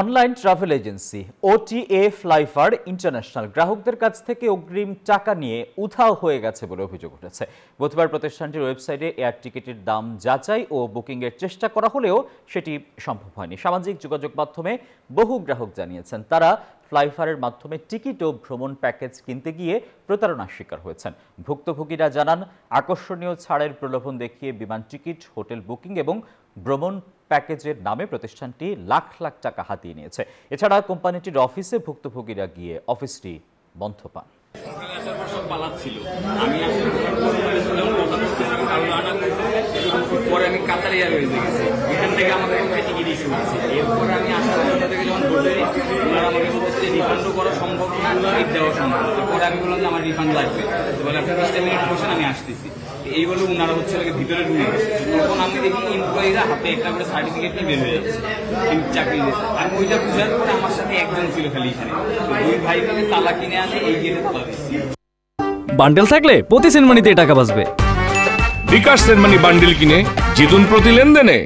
Online travel agency OTA Flyfar international গ্রাহকদের কাছ থেকে অগ্রিম টাকা নিয়ে উধাও হয়ে গেছে বলে অভিযোগ উঠেছে। বুধবার প্রতিষ্ঠানটির ওয়েবসাইটে এয়ার টিকিটের দাম যাচাই ও বুকিংয়ের চেষ্টা করা হলেও সেটি সম্ভব হয়নি। সামাজিক যোগাযোগ মাধ্যমে বহু গ্রাহক জানিয়েছেন তারা ফ্লাইফারের মাধ্যমে টিকিট ও ভ্রমণ প্যাকেজ কিনতে গিয়ে প্রতারণার শিকার হয়েছেন। ভুক্তভোগীরা জানান, আকর্ষণীয় ছাড়ের প্রলোভন দেখিয়ে বিমান টিকিট, হোটেল বুকিং এবং ভ্রমণ প্যাকেজের নামে প্রতিষ্ঠানটি লাখ লাখ টাকা হাতিয়ে নিয়েছে। এছাড়া কোম্পানিটির অফিসে ভুক্তভোগীরা গিয়ে অফিসটি বন্ধ পান। পরে আমি কাতার এয়ারওয়েজে গেছি, এখান থেকে আমাদের টিকিট ইস্যু হয়েছে। এরপরে আমি আসার থেকে যখন বসে ওনারা আমাকে বলছে রিফান্ডও করা সম্ভব না, টিকিট দেওয়া সম্ভব। পরে আমি বললাম যে আমার রিফান্ড লাগবে, বলে আপনি 20 মিনিট বসেন, আমি আসতেছি। এই বলে ওনারা হচ্ছে ভিতরে ঢুকে গেছে। তখন আমি দেখি এমপ্লয়িরা হাতে একটা করে সার্টিফিকেট নিয়ে বের হয়ে যাচ্ছে চাকরি দিয়েছে। আমি ওইটা বুঝার পরে আমার সাথে একজন ছিল খালি এখানে, দুই ভাই মিলে তালা কিনে আনে, এই গেটে তালা দিচ্ছি। বান্ডেল থাকলে প্রতি সেনমানিতে টাকা বাঁচবে। বিকাশ সেনমানি বান্ডেল কিনে জিতুন প্রতি লেনদেনে।